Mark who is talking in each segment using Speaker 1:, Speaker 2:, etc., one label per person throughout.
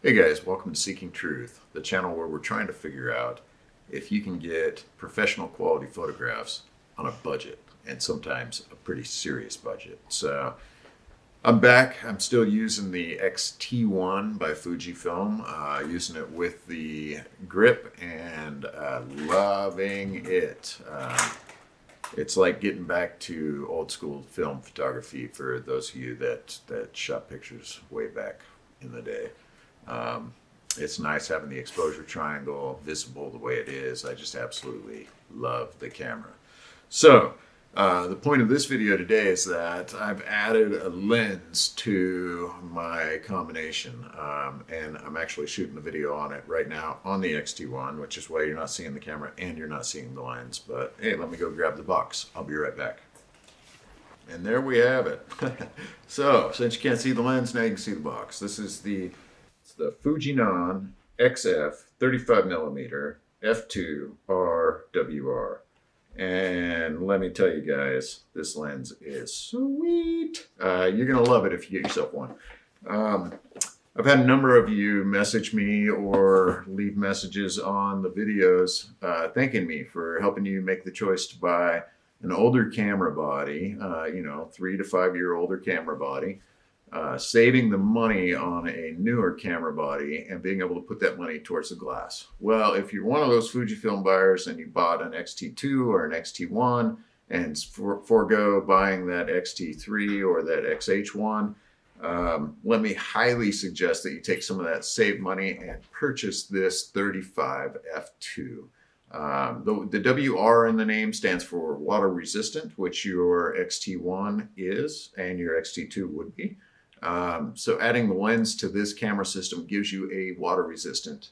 Speaker 1: Hey guys, welcome to Seeking Truth, the channel where we're trying to figure out if you can get professional quality photographs on a budget, and sometimes a pretty serious budget. So I'm back. I'm still using the X T1 by Fujifilm, using it with the grip and loving it. It's like getting back to old school film photography for those of you that shot pictures way back in the day. It's nice having the exposure triangle visible the way it is. I just absolutely love the camera. So the point of this video today is that I've added a lens to my combination, and I'm actually shooting a video on it right now on the X-T1, which is why you're not seeing the camera and you're not seeing the lens. But hey, let me go grab the box. I'll be right back. And there we have it. So since you can't see the lens, now you can see the box. This is the Fujinon XF 35mm f2 RWR. And let me tell you guys, this lens is sweet. You're going to love it if you get yourself one. I've had a number of you message me or leave messages on the videos thanking me for helping you make the choice to buy an older camera body, 3 to 5 year older camera body. Saving the money on a newer camera body and being able to put that money towards the glass. Well, if you're one of those Fujifilm buyers and you bought an X-T2 or an X-T1 and forego buying that X-T3 or that XH1, let me highly suggest that you take some of that saved money and purchase this 35 f2. The WR in the name stands for water resistant, which your X-T1 is and your X-T2 would be. So adding the lens to this camera system gives you a water resistant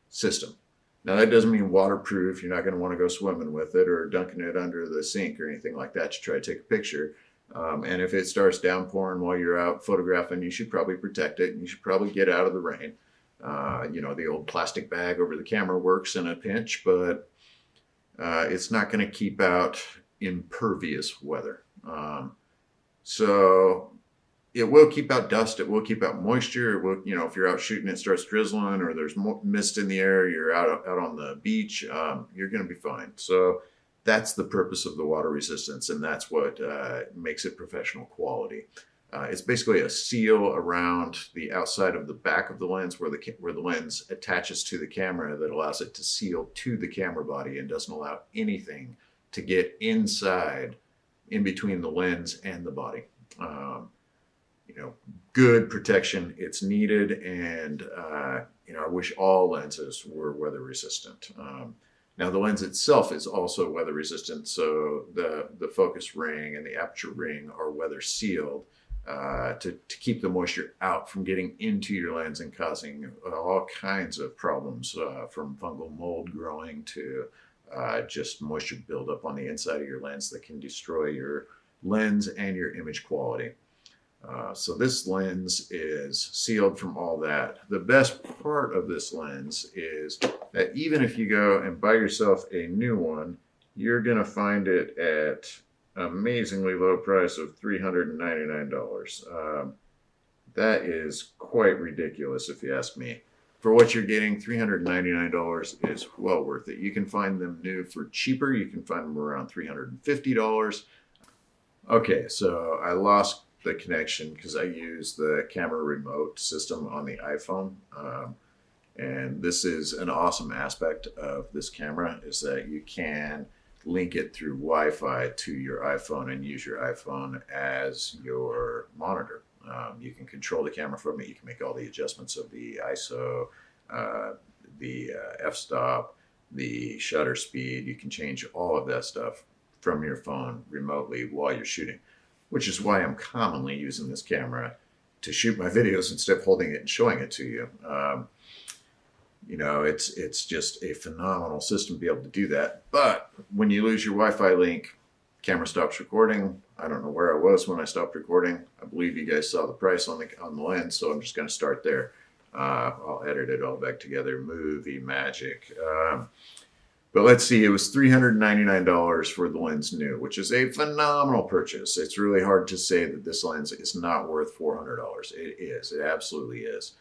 Speaker 1: system. Now that doesn't mean waterproof. You're not going to want to go swimming with it or dunking it under the sink or anything like that to try to take a picture. And if it starts downpouring while you're out photographing, you should probably protect it and you should probably get out of the rain. The old plastic bag over the camera works in a pinch, but it's not going to keep out impervious weather. So it will keep out dust. It will keep out moisture. It will, if you're out shooting, it starts drizzling or there's mist in the air, you're out on the beach, you're going to be fine. So that's the purpose of the water resistance, and that's what makes it professional quality. It's basically a seal around the outside of the back of the lens where the lens attaches to the camera that allows it to seal to the camera body and doesn't allow anything to get inside in between the lens and the body. Good protection. It's needed, and I wish all lenses were weather resistant. Now the lens itself is also weather resistant, so the focus ring and the aperture ring are weather sealed to keep the moisture out from getting into your lens and causing all kinds of problems, from fungal mold growing to just moisture buildup on the inside of your lens that can destroy your lens and your image quality. So this lens is sealed from all that. The best part of this lens is that even if you go and buy yourself a new one, you're going to find it at an amazingly low price of $399. That is quite ridiculous if you ask me. For what you're getting, $399 is well worth it. You can find them new for cheaper. You can find them around $350. Okay, so I lost the connection because I use the camera remote system on the iPhone. And this is an awesome aspect of this camera, is that you can link it through Wi-Fi to your iPhone and use your iPhone as your monitor. You can control the camera from it. You can make all the adjustments of the ISO, the f-stop, the shutter speed. You can change all of that stuff from your phone remotely while you're shooting, which is why I'm commonly using this camera to shoot my videos instead of holding it and showing it to you. It's just a phenomenal system to be able to do that. But when you lose your Wi-Fi link, camera stops recording. I don't know where I was when I stopped recording. I believe you guys saw the price on the lens, so I'm just going to start there. I'll edit it all back together. Movie magic. But let's see, it was $399 for the lens new, which is a phenomenal purchase. It's really hard to say that this lens is not worth $400. It is. It absolutely is.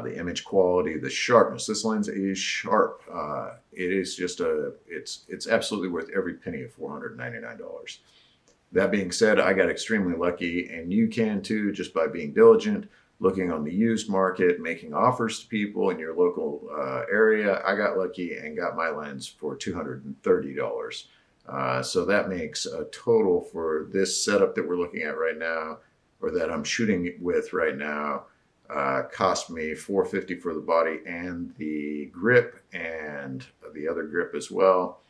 Speaker 1: the image quality, the sharpness. This lens is sharp. It is just it's absolutely worth every penny of $499. That being said, I got extremely lucky, and you can too, just by being diligent, looking on the used market, making offers to people in your local area. I got lucky and got my lens for $230. So that makes a total for this setup that we're looking at right now, or that I'm shooting with right now, cost me $450 for the body and the grip and the other grip as well,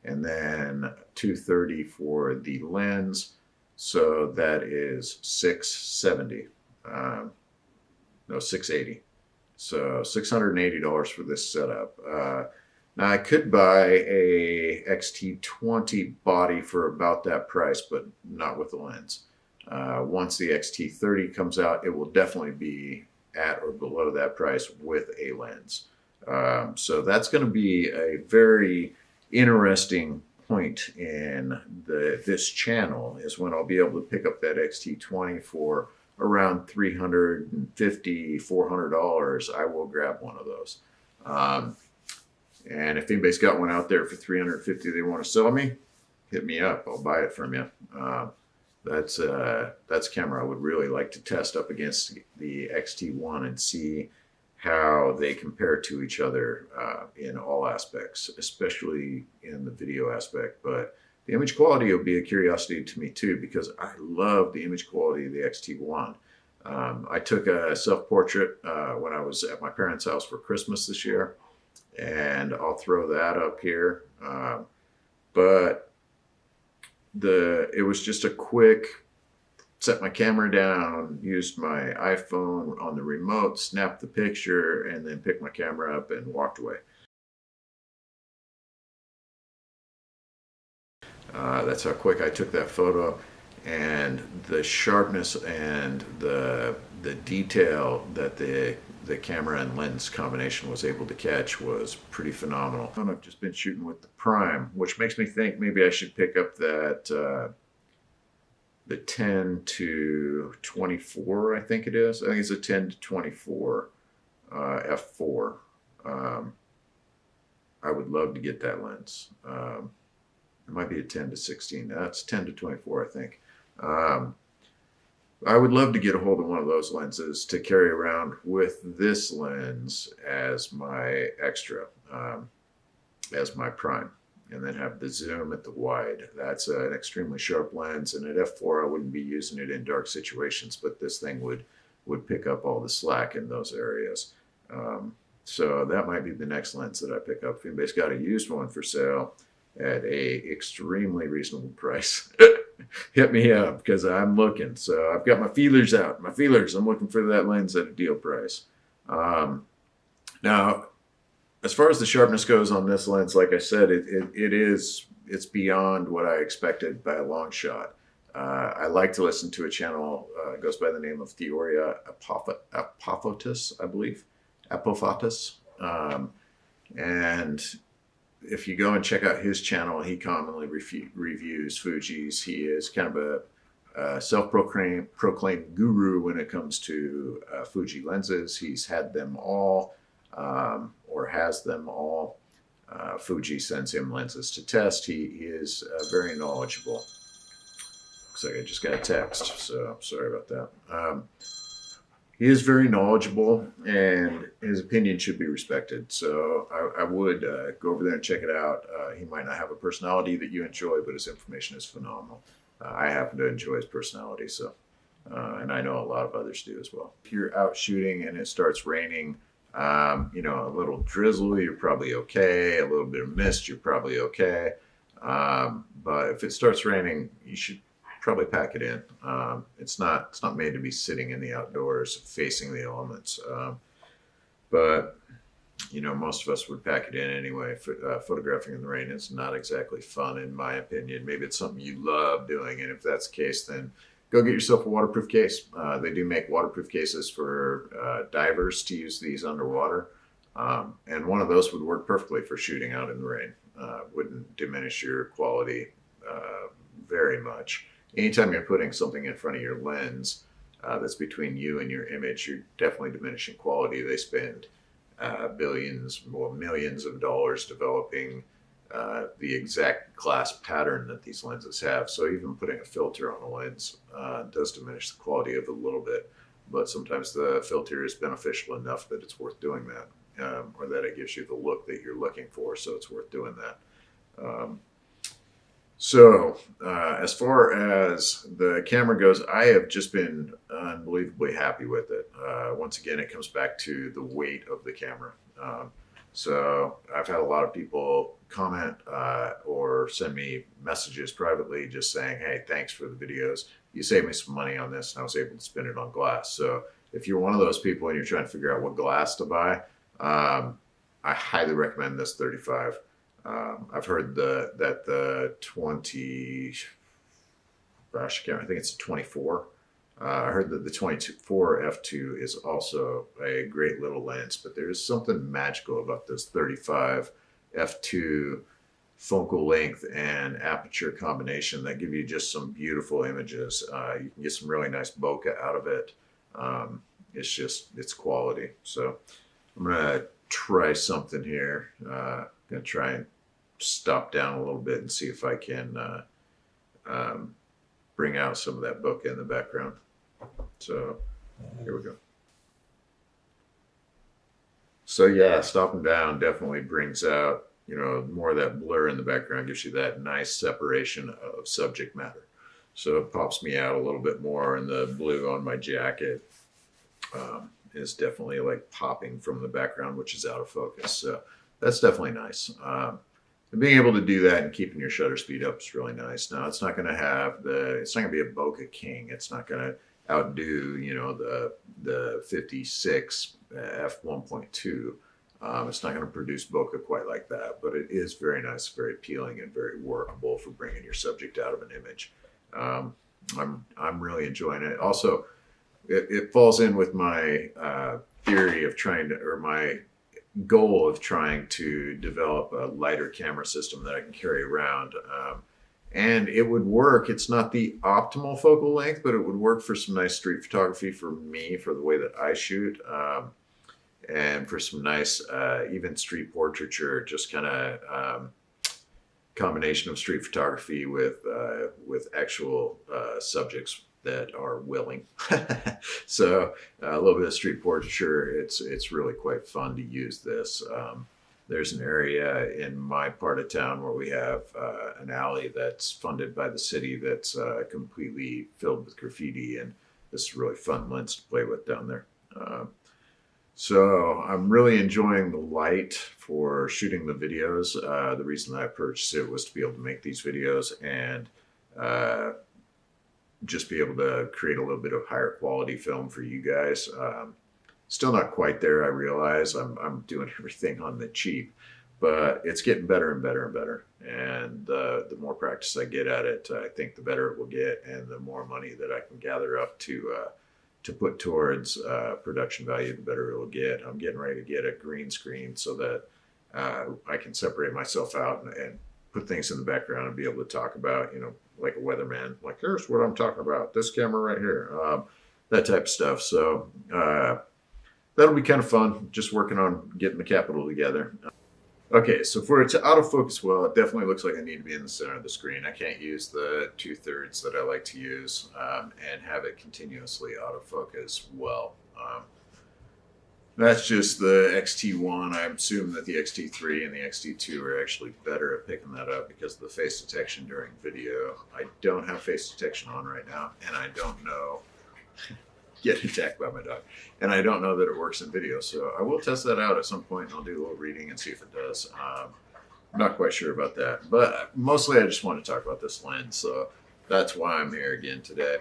Speaker 1: and then $230 for the lens. So that is $670. No, $680. So $680 for this setup. Now I could buy a XT20 body for about that price, but not with the lens. Once the XT30 comes out, it will definitely be at or below that price with a lens. So that's going to be a very interesting point in this channel, is when I'll be able to pick up that XT20 for around $350, $400. I will grab one of those. And if anybody's got one out there for $350 they want to sell me, hit me up. I'll buy it from you. That's a camera I would really like to test up against the XT1 and see how they compare to each other in all aspects, especially in the video aspect. But the image quality will be a curiosity to me too, because I love the image quality of the XT1. I took a self-portrait when I was at my parents' house for Christmas this year, and I'll throw that up here. But it was just a quick, set my camera down, used my iPhone on the remote, snapped the picture, and then picked my camera up and walked away. That's how quick I took that photo, and the sharpness and the detail that the camera and lens combination was able to catch was pretty phenomenal. And I've just been shooting with the prime, which makes me think maybe I should pick up that the 10-24, I think it is. I think it's a 10-24 f4. I would love to get that lens. It might be a 10-16. That's 10-24, I think. I would love to get a hold of one of those lenses to carry around with this lens as my extra, as my prime, and then have the zoom at the wide. That's an extremely sharp lens, and at f4 I wouldn't be using it in dark situations, but this thing would pick up all the slack in those areas. So that might be the next lens that I pick up. If anybody's got a used one for sale at a extremely reasonable price, hit me up, because I'm looking. So I've got my feelers out. I'm looking for that lens at a deal price. Now, as far as the sharpness goes on this lens, like I said, it's beyond what I expected by a long shot. I like to listen to a channel, it goes by the name of Theoria Apophatus, I believe. Apophatus. And if you go and check out his channel, he commonly reviews Fuji's. He is kind of a self-proclaimed guru when it comes to Fuji lenses. He's had them all, or has them all. Fuji sends him lenses to test. He is very knowledgeable. Looks like I just got a text, so sorry about that. He is very knowledgeable, and his opinion should be respected. So I would go over there and check it out. He might not have a personality that you enjoy, but his information is phenomenal. I happen to enjoy his personality, so and I know a lot of others do as well. If you're out shooting and it starts raining, you know, a little drizzle, you're probably okay. A little bit of mist, you're probably okay. But if it starts raining, you should probably pack it in. It's not made to be sitting in the outdoors facing the elements. But you know, most of us would pack it in anyway. Photographing in the rain is not exactly fun, in my opinion. Maybe it's something you love doing, and if that's the case, then go get yourself a waterproof case. They do make waterproof cases for divers to use these underwater, and one of those would work perfectly for shooting out in the rain. Wouldn't diminish your quality very much. Anytime you're putting something in front of your lens, that's between you and your image, you're definitely diminishing quality. They spend billions, well, millions of dollars developing the exact glass pattern that these lenses have. So even putting a filter on a lens does diminish the quality of it a little bit, but sometimes the filter is beneficial enough that it's worth doing that, or that it gives you the look that you're looking for, so it's worth doing that. As far as the camera goes, I have just been unbelievably happy with it. Once again, it comes back to the weight of the camera. So I've had a lot of people comment or send me messages privately just saying, hey, thanks for the videos. You saved me some money on this, and I was able to spend it on glass. So if you're one of those people and you're trying to figure out what glass to buy, I highly recommend this 35. I've heard that the 20, gosh, I think it's a 24. I heard that the 24 f2 is also a great little lens, but there's something magical about this 35 f2 focal length and aperture combination that give you just some beautiful images. You can get some really nice bokeh out of it. It's quality. So I'm gonna try something here. Gonna try and stop down a little bit and see if I can bring out some of that bokeh in the background. So here we go. So yeah, stopping down definitely brings out, more of that blur in the background, gives you that nice separation of subject matter. So it pops me out a little bit more, and the blue on my jacket is definitely like popping from the background, which is out of focus. So that's definitely nice. And being able to do that and keeping your shutter speed up is really nice. Now it's not going to have it's not going to be a bokeh king. It's not going to outdo, the 56 f1.2. It's not going to produce bokeh quite like that, but it is very nice, very appealing, and very workable for bringing your subject out of an image. I'm really enjoying it. Also, it falls in with my theory of my goal of trying to develop a lighter camera system that I can carry around. And it would work. It's not the optimal focal length, but it would work for some nice street photography for me, for the way that I shoot, and for some nice, even street portraiture, just kind of combination of street photography with actual subjects that are willing. So a little bit of street portraiture. It's really quite fun to use this. There's an area in my part of town where we have an alley that's funded by the city that's completely filled with graffiti, and this is a really fun lens to play with down there. So I'm really enjoying the light for shooting the videos. The reason that I purchased it was to be able to make these videos and just be able to create a little bit of higher quality film for you guys. Still not quite there, I realize. I'm doing everything on the cheap, but it's getting better and better and better. And the more practice I get at it, I think the better it will get, and the more money that I can gather up to put towards production value, the better it will get. I'm getting ready to get a green screen so that I can separate myself out and put things in the background and be able to talk about, like a weatherman, like, here's what I'm talking about, this camera right here, that type of stuff. So that'll be kind of fun, just working on getting the capital together. Okay, so for it to autofocus well, it definitely looks like I need to be in the center of the screen. I can't use the 2/3 that I like to use and have it continuously autofocus well. That's just the XT1. I assume that the XT3 and the XT2 are actually better at picking that up because of the face detection during video. I don't have face detection on right now, and I don't know. Get attacked by my dog. And I don't know that it works in video, so I will test that out at some point, and I'll do a little reading and see if it does. I'm not quite sure about that, but mostly I just want to talk about this lens, so that's why I'm here again today.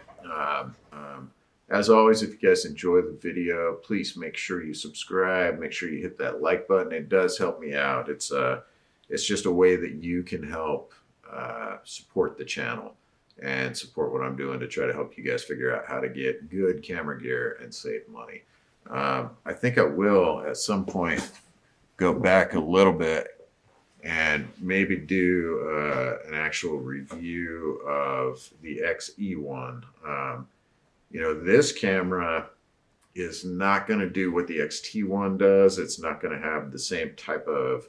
Speaker 1: As always, if you guys enjoy the video, please make sure you subscribe, make sure you hit that like button. It does help me out. It's just a way that you can help support the channel and support what I'm doing to try to help you guys figure out how to get good camera gear and save money. I think I will at some point go back a little bit and maybe do an actual review of the XE1 You know, this camera is not going to do what the X-T1 does. It's not going to have the same type of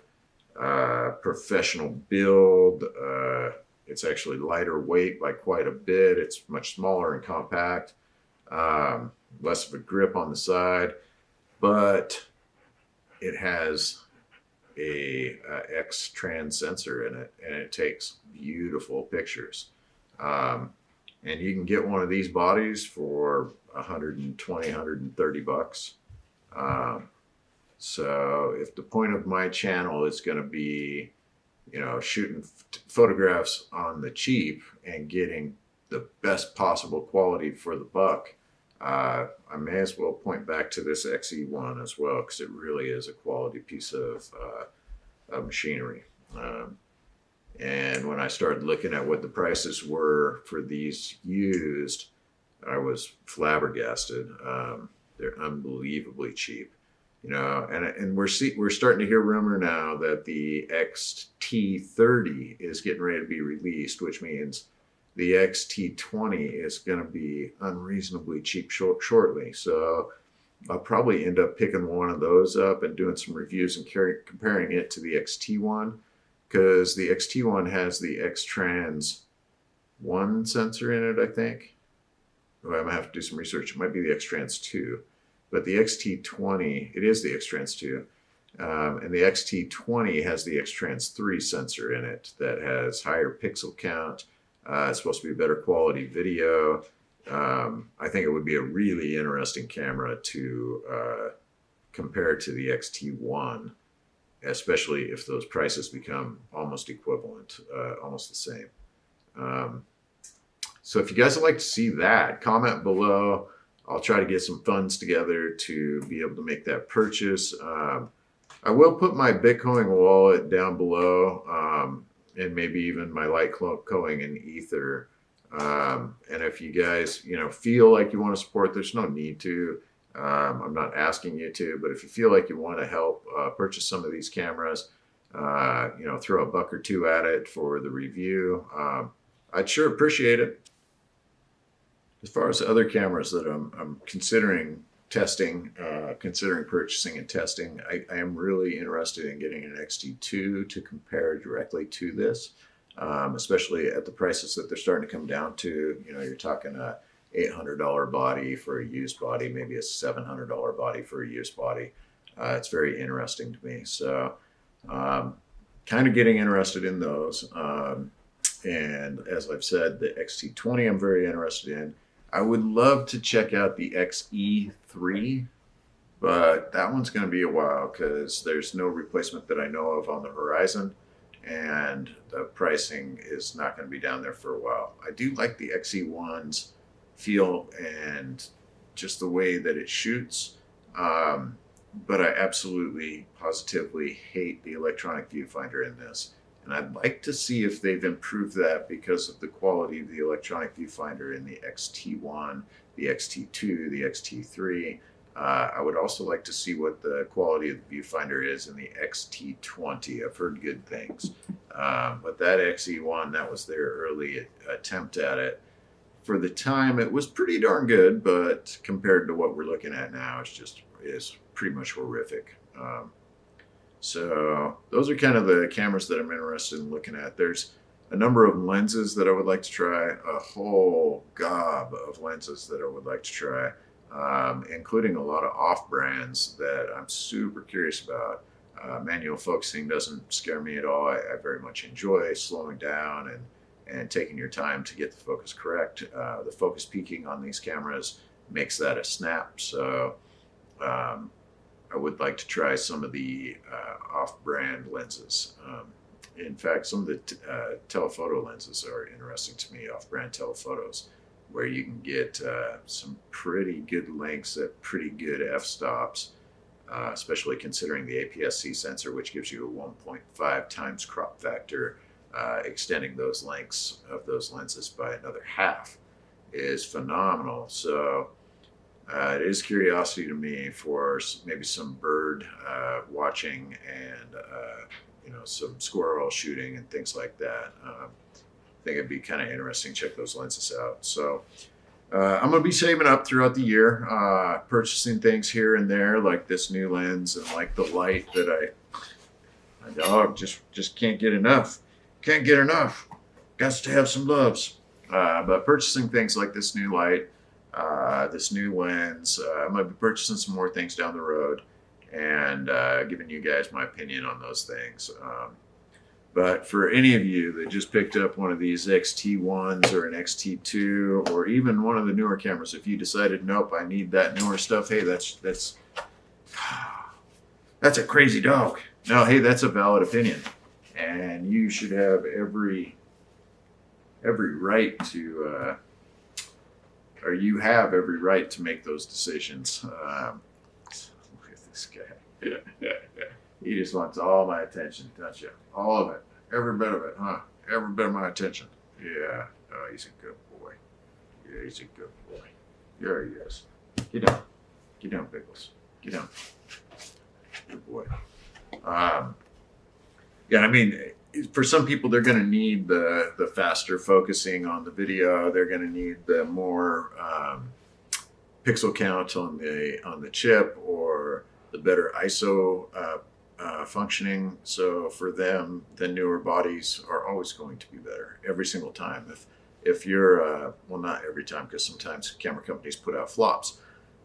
Speaker 1: professional build. It's actually lighter weight by quite a bit. It's much smaller and compact, less of a grip on the side, but it has a X trans sensor in it, and it takes beautiful pictures. And you can get one of these bodies for 120, 130 bucks. So if the point of my channel is going to be, you know, shooting photographs on the cheap and getting the best possible quality for the buck, I may as well point back to this XE1 as well, because it really is a quality piece of machinery. And when I started looking at what the prices were for these used, I was flabbergasted. They're unbelievably cheap, you know. And we're starting to hear rumor now that the XT30 is getting ready to be released, which means the XT20 is going to be unreasonably cheap shortly. So I'll probably end up picking one of those up and doing some reviews and comparing it to the XT1, because the XT1 has the X-Trans 1 sensor in it, I think. Well, I'm going to have to do some research. It might be the X-Trans 2, but the XT20, it is the X-Trans 2. And the XT20 has the X-Trans 3 sensor in it that has higher pixel count. It's supposed to be better quality video. I think it would be a really interesting camera to compare to the XT1, especially if those prices become almost equivalent, almost the same. So if you guys would like to see that, comment below. I'll try to get some funds together to be able to make that purchase. I will put my Bitcoin wallet down below, and maybe even my Litecoin and Ether. And if you guys, you know, feel like you want to support, there's no need to. I'm not asking you to, but if you feel like you want to help purchase some of these cameras, you know, throw a buck or two at it for the review, I'd sure appreciate it. As far as other cameras that I'm considering testing, considering purchasing and testing, I am really interested in getting an XT2 to compare directly to this, especially at the prices that they're starting to come down to. You know, you're talking a $800 body for a used body, maybe a $700 body for a used body. It's very interesting to me. So kind of getting interested in those. And as I've said, the XT20 I'm very interested in. I would love to check out the XE3, but that one's going to be a while because there's no replacement that I know of on the horizon, and the pricing is not going to be down there for a while. I do like the XE1's feel and just the way that it shoots, but I absolutely, positively hate the electronic viewfinder in this. And I'd like to see if they've improved that because of the quality of the electronic viewfinder in the XT1, the XT2, the XT3. I would also like to see what the quality of the viewfinder is in the XT20. I've heard good things. But that XE1, that was their early attempt at it. For the time, it was pretty darn good, but compared to what we're looking at now, it's pretty much horrific. So those are kind of the cameras that I'm interested in looking at. There's a number of lenses that I would like to try, a whole gob of lenses that I would like to try, including a lot of off-brands that I'm super curious about. Manual focusing doesn't scare me at all. I very much enjoy slowing down and taking your time to get the focus correct. The focus peaking on these cameras makes that a snap. So I would like to try some of the off-brand lenses. In fact, some of the telephoto lenses are interesting to me, off-brand telephotos, where you can get some pretty good lengths at pretty good f-stops, especially considering the APS-C sensor, which gives you a 1.5 times crop factor, extending those lengths of those lenses by another half is phenomenal. So it is curiosity to me for maybe some bird watching and you know, some squirrel shooting and things like that. I think it'd be kind of interesting to check those lenses out. So I'm going to be saving up throughout the year, purchasing things here and there, like this new lens and like the light that my dog just can't get enough. Can't get enough. Got to have some loves. But purchasing things like this new light, this new lens, I'm going to be purchasing some more things down the road and giving you guys my opinion on those things. But for any of you that just picked up one of these XT1s or an XT2 or even one of the newer cameras, if you decided, nope, I need that newer stuff, hey, that's a crazy dog. No, hey, that's a valid opinion. And you should have every right to, or you have every right to make those decisions. Look at this guy. He just wants all my attention, don't you? All of it. Every bit of it, huh? Every bit of my attention. Yeah. Oh, he's a good boy. Yeah, he's a good boy. There he is. Get down. Get down, Pickles. Get down. Good boy. Yeah, I mean, for some people, they're going to need the faster focusing on the video. They're going to need the more pixel count on the chip, or the better ISO functioning. So for them, the newer bodies are always going to be better every single time. If you're well, not every time, because sometimes camera companies put out flops.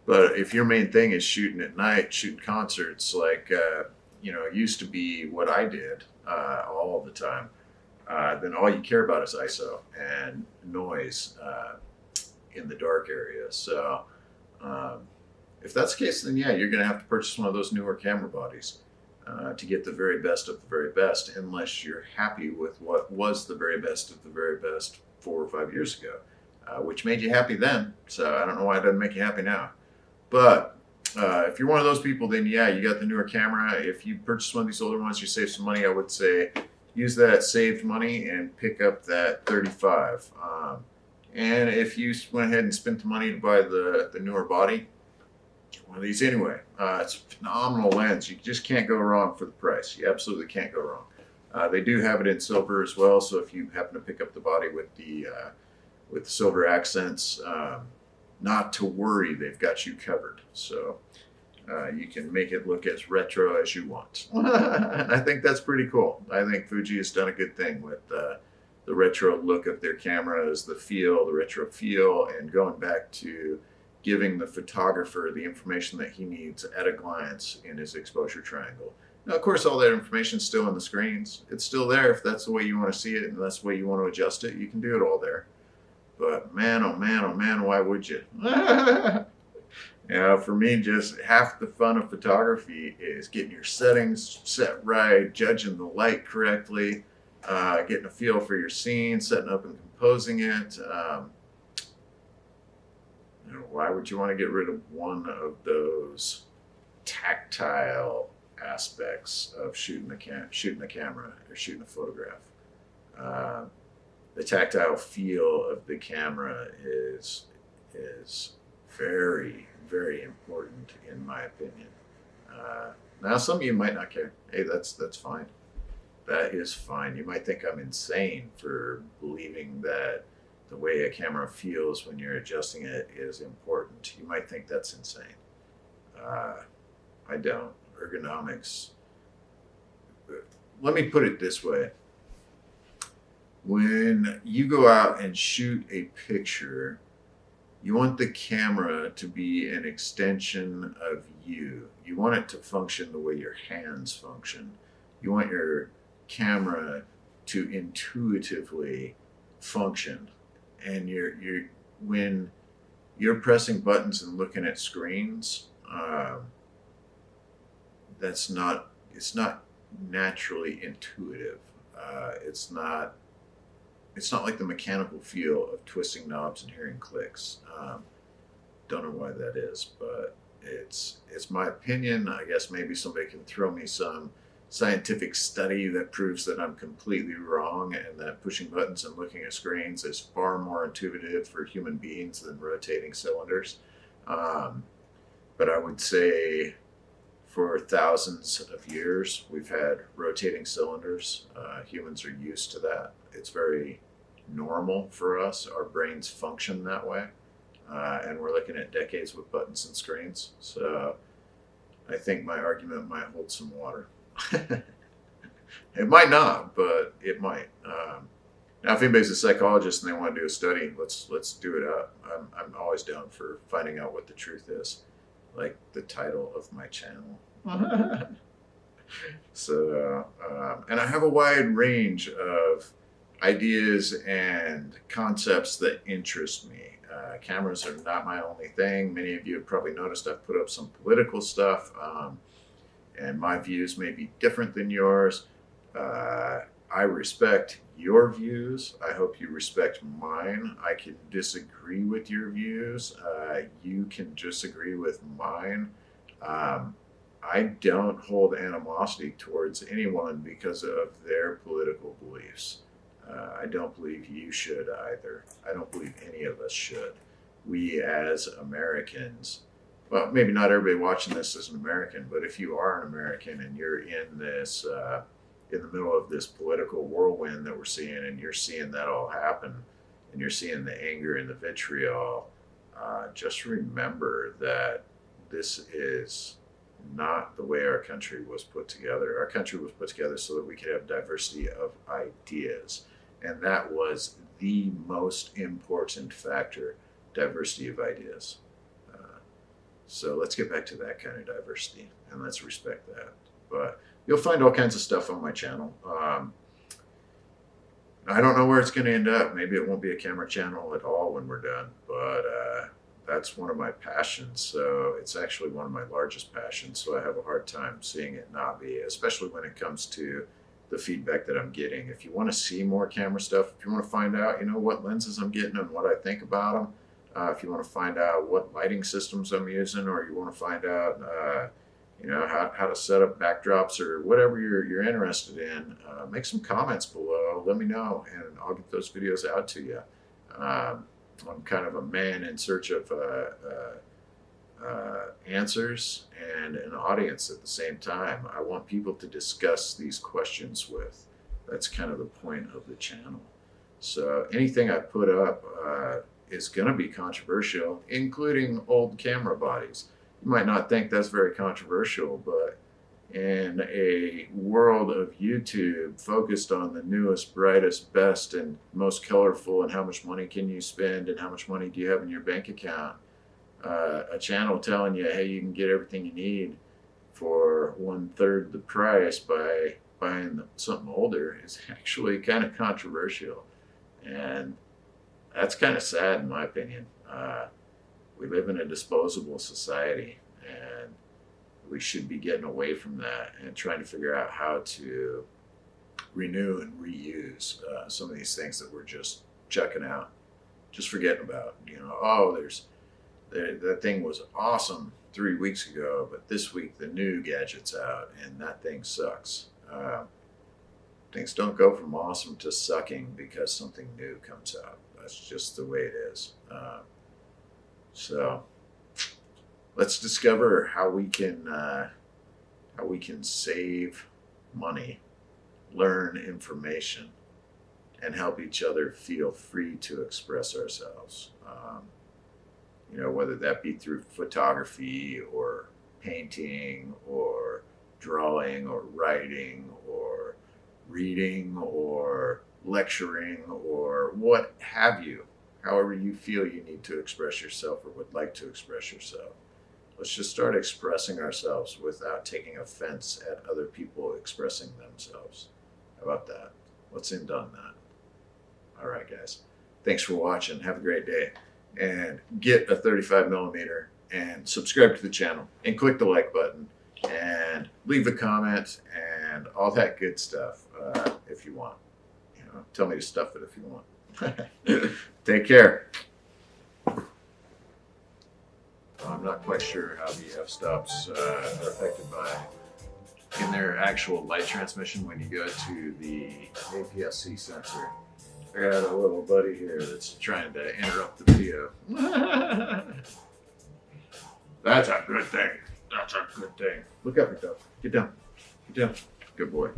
Speaker 1: But if your main thing is shooting at night, shooting concerts, like it used to be what I did all the time, then all you care about is ISO and noise in the dark area. So if that's the case, then yeah, you're going to have to purchase one of those newer camera bodies to get the very best of the very best, unless you're happy with what was the very best of the very best 4 or 5 years ago, which made you happy then. So I don't know why it doesn't make you happy now. But if you're one of those people, then yeah, you got the newer camera. If you purchase one of these older ones, you save some money. I would say use that saved money and pick up that 35. And if you went ahead and spent the money to buy the newer body, one of these anyway. It's a phenomenal lens. You just can't go wrong for the price. You absolutely can't go wrong. They do have it in silver as well, so if you happen to pick up the body with the silver accents, not to worry, they've got you covered. So you can make it look as retro as you want. And I think that's pretty cool. I think Fuji has done a good thing with the retro look of their cameras, the retro feel, and going back to giving the photographer the information that he needs at a glance in his exposure triangle. Now, of course, all that information is still on the screens. It's still there if that's the way you want to see it and that's the way you want to adjust it. You can do it all there. But man, oh man, oh man, why would you? For me, just half the fun of photography is getting your settings set right, judging the light correctly, getting a feel for your scene, setting up and composing it. Why would you want to get rid of one of those tactile aspects of shooting a camera or shooting a photograph? The tactile feel of the camera is very, very important in my opinion. Now, some of you might not care. Hey, that's fine. That is fine. You might think I'm insane for believing that the way a camera feels when you're adjusting it is important. You might think that's insane. I don't. Ergonomics. Let me put it this way. When you go out and shoot a picture, you want the camera to be an extension of you. You want it to function the way your hands function. You want your camera to intuitively function. And when you're pressing buttons and looking at screens, it's not naturally intuitive. It's not like the mechanical feel of twisting knobs and hearing clicks. Don't know why that is, but it's my opinion. I guess maybe somebody can throw me some scientific study that proves that I'm completely wrong and that pushing buttons and looking at screens is far more intuitive for human beings than rotating cylinders. But I would say for thousands of years, we've had rotating cylinders. Humans are used to that. It's very normal for us. Our brains function that way. and we're looking at decades with buttons and screens. So I think my argument might hold some water. It might not, but it might. Now, if anybody's a psychologist and they want to do a study, let's do it up. I'm always down for finding out what the truth is, like the title of my channel. So, and I have a wide range of ideas and concepts that interest me. Cameras are not my only thing. Many of you have probably noticed I've put up some political stuff, and my views may be different than yours. I respect your views. I hope you respect mine. I can disagree with your views. You can disagree with mine. I don't hold animosity towards anyone because of their political beliefs. I don't believe you should either. I don't believe any of us should. We as Americans, well, maybe not everybody watching this is an American, but if you are an American and you're in this, in the middle of this political whirlwind that we're seeing, and you're seeing that all happen, and you're seeing the anger and the vitriol, just remember that this is not the way our country was put together. Our country was put together so that we could have diversity of ideas. And that was the most important factor, diversity of ideas. So let's get back to that kind of diversity, and let's respect that. But you'll find all kinds of stuff on my channel. I don't know where it's going to end up. Maybe it won't be a camera channel at all when we're done, but that's one of my passions. So it's actually one of my largest passions. So I have a hard time seeing it not be, especially when it comes to the feedback that I'm getting. If you want to see more camera stuff, if you want to find out, you know, what lenses I'm getting and what I think about them, if you want to find out what lighting systems I'm using, or you want to find out, you know, how to set up backdrops or whatever you're interested in, make some comments below. Let me know, and I'll get those videos out to you. I'm kind of a man in search of answers and an audience at the same time. I want people to discuss these questions with. That's kind of the point of the channel. So anything I put up is going to be controversial, including old camera bodies. You might not think that's very controversial, but in a world of YouTube focused on the newest, brightest, best, and most colorful, and how much money can you spend, and how much money do you have in your bank account, a channel telling you, hey, you can get everything you need for 1/3 the price by buying something older is actually kind of controversial. And that's kind of sad, in my opinion. We live in a disposable society, and we should be getting away from that and trying to figure out how to renew and reuse some of these things that we're just chucking out, just forgetting about. You know, oh, that thing was awesome 3 weeks ago, but this week the new gadget's out and that thing sucks. Things don't go from awesome to sucking because something new comes out. That's just the way it is. So let's discover how we can save money, learn information, and help each other feel free to express ourselves. You know, whether that be through photography or painting or drawing or writing or reading or lecturing or what have you. However you feel you need to express yourself or would like to express yourself. Let's just start expressing ourselves without taking offense at other people expressing themselves. How about that? Let's end on that. All right, guys. Thanks for watching. Have a great day. And get a 35mm and subscribe to the channel and click the like button and leave a comment and all that good stuff if you want. You know, tell me to stuff it if you want. Take care. I'm not quite sure how the f-stops are affected by in their actual light transmission when you go to the APS-C sensor. I got a little buddy here that's trying to interrupt the video. That's a good thing. That's a good thing. Look up, McDuff. Get down. Get down. Good boy.